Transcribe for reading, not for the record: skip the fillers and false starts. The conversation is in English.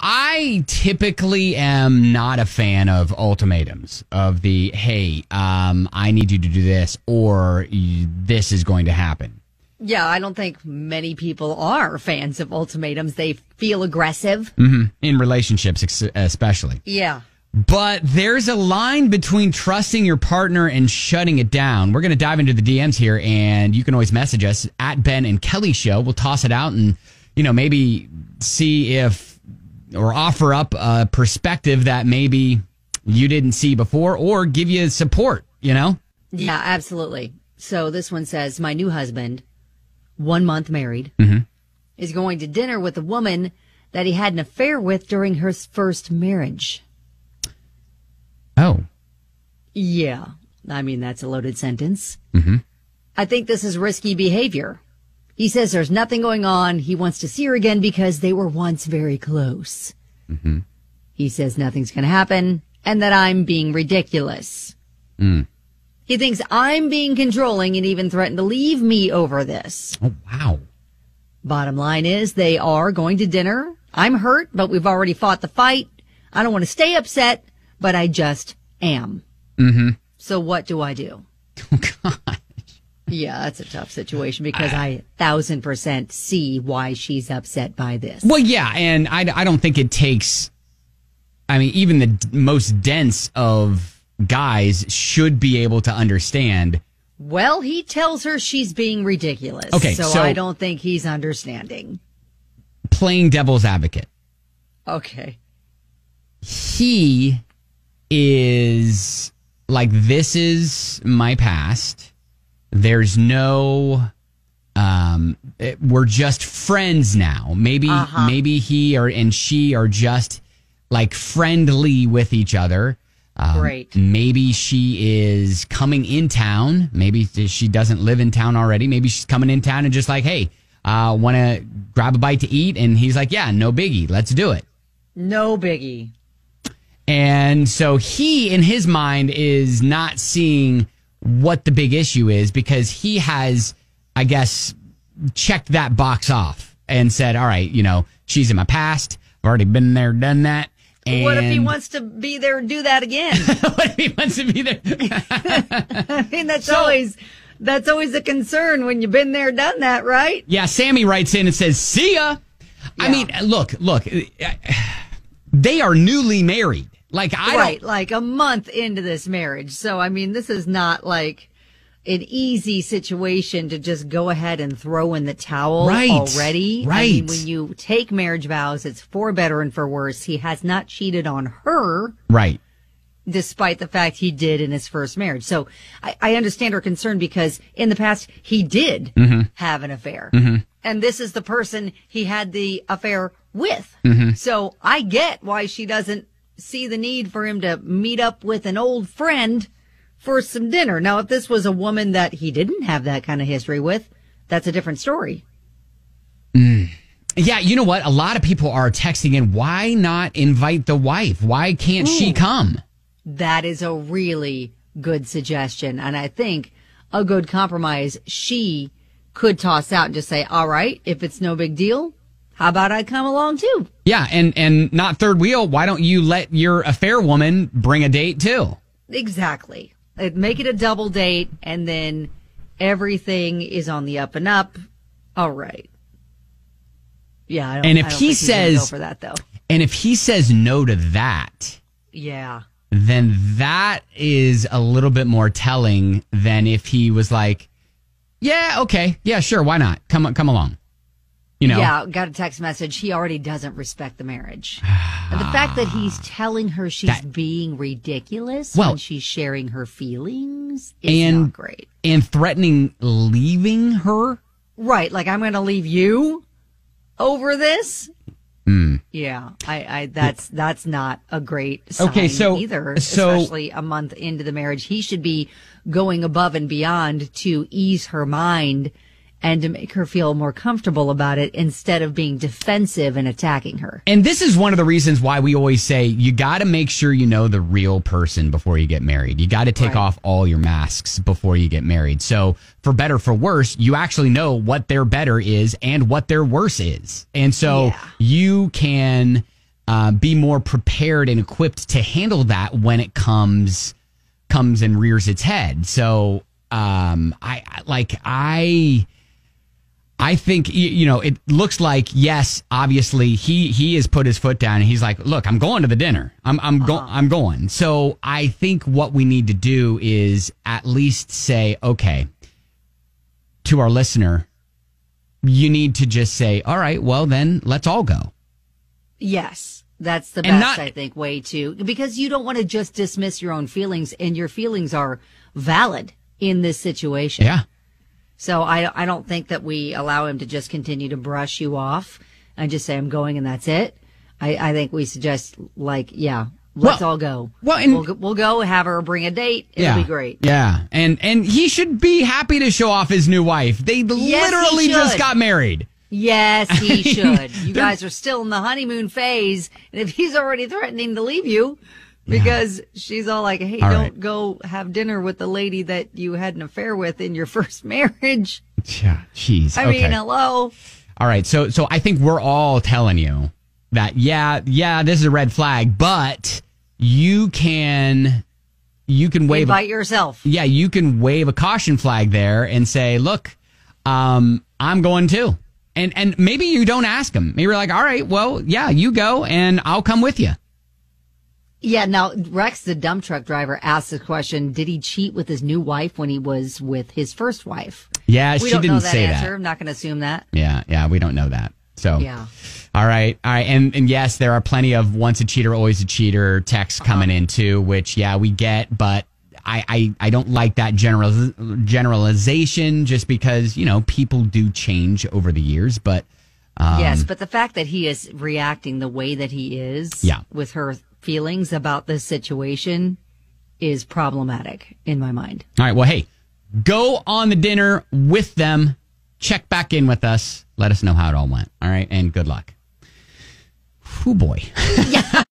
I typically am not a fan of ultimatums, of the, hey, I need you to do this, or this is going to happen. Yeah, I don't think many people are fans of ultimatums. They feel aggressive. Mm-hmm. In relationships, especially. Yeah. But there's a line between trusting your partner and shutting it down. We're going to dive into the DMs here, and you can always message us at Ben and Kelly Show. We'll toss it out and, maybe see if, or offer up a perspective that maybe you didn't see before, or give you support, Yeah, absolutely. So this one says, my new husband, 1 month married, is going to dinner with a woman that he had an affair with during his first marriage. Oh. Yeah. I mean, that's a loaded sentence. Mm-hmm. I think this is risky behavior. He says there's nothing going on. He wants to see her again because they were once very close. Mm-hmm. He says nothing's going to happen and that I'm being ridiculous. He thinks I'm being controlling and even threatened to leave me over this. Oh, wow. Bottom line is they are going to dinner. I'm hurt, but we've already fought the fight. I don't want to stay upset, but I just am. Mm-hmm. So what do I do? Oh, God. Yeah, that's a tough situation because I 1,000% see why she's upset by this. Well, yeah, and I don't think it takes, even the most dense of guys should be able to understand. Well, he tells her she's being ridiculous. Okay, so I don't think he's understanding. Playing devil's advocate. Okay. He is like, this is my past. There's no, we're just friends now. Maybe he and she are just like friendly with each other. Great. Maybe she is coming in town. Maybe she doesn't live in town already. Maybe she's coming in town and just like, hey, want to grab a bite to eat? And he's like, yeah, no biggie. Let's do it. No biggie. And so he, in his mind, is not seeing what the big issue is because he has, I guess, checked that box off and said, all right, she's in my past. I've already been there, done that. And what if he wants to be there and do that again? What if he wants to be there? I mean, that's always a concern when you've been there, done that, right? Yeah, Sammy writes in and says, see ya. Yeah. I mean, look, they are newly married. Like, like a month into this marriage. So, I mean, this is not like an easy situation to just go ahead and throw in the towel already. Right. I mean, when you take marriage vows, it's for better and for worse. He has not cheated on her. Right. Despite the fact he did in his first marriage. So I understand her concern because in the past he did have an affair. Mm-hmm. And this is the person he had the affair with. Mm-hmm. So I get why she doesn't see the need for him to meet up with an old friend for some dinner. Now, if this was a woman that he didn't have that kind of history with, that's a different story. Yeah, you know what? A lot of people are texting in, why not invite the wife? Why can't she come? That is a really good suggestion. And I think a good compromise she could toss out and just say, all right, if it's no big deal, how about I come along too? Yeah, and not third wheel. Why don't you let your affair woman bring a date too? Exactly. Make it a double date, and then everything is on the up and up. All right. Yeah, I don't think he's gonna go for that though. And if he says no to that, yeah, then that is a little bit more telling than if he was like, yeah, okay, yeah, sure, why not? Come along. Yeah, got a text message. He already doesn't respect the marriage. And the fact that he's telling her she's being ridiculous when she's sharing her feelings is not great. And threatening leaving her? Right, like I'm going to leave you over this? Yeah, that's not a great sign either, especially a month into the marriage. He should be going above and beyond to ease her mind and to make her feel more comfortable about it instead of being defensive and attacking her. And this is one of the reasons why we always say you got to make sure you know the real person before you get married. You got to take off all your masks before you get married. So for better, for worse, you actually know what their better is and what their worse is. And so you can be more prepared and equipped to handle that when it comes and rears its head. So I think, it looks like, yes, obviously he has put his foot down and he's like, look, I'm going to the dinner. I'm going. So I think what we need to do is at least say, okay, to our listener, you need to just say, all right, well then let's all go. Yes. That's the best, I think, way to, because you don't want to just dismiss your own feelings, and your feelings are valid in this situation. Yeah. So I don't think that we allow him to just continue to brush you off and just say, I'm going and that's it. I think we suggest, let's all go. Well, and we'll go, have her bring a date. It'll be great. Yeah. And he should be happy to show off his new wife. They literally just got married. Yes, he should. You guys are still in the honeymoon phase. And if he's already threatening to leave you because she's all like, hey, don't go have dinner with the lady that you had an affair with in your first marriage. Yeah, jeez. I mean, hello. All right. So I think we're all telling you that, this is a red flag, but you can wave. Invite yourself. Yeah, you can wave a caution flag there and say, look, I'm going too. And maybe you don't ask him. Maybe you're like, all right, well, yeah, you go and I'll come with you. Yeah. Now, Rex, the dump truck driver, asked the question, did he cheat with his new wife when he was with his first wife? Yeah, she didn't say that. I'm not going to assume that. Yeah, we don't know that. So, yeah. All right. And yes, there are plenty of once a cheater, always a cheater texts coming in too, which, we get, but I don't like that generalization just because, people do change over the years. But yes, but the fact that he is reacting the way that he is with her feelings about this situation is problematic in my mind. All right. Well, hey, go on the dinner with them. Check back in with us. Let us know how it all went. All right. And good luck. Oh, boy. Yeah.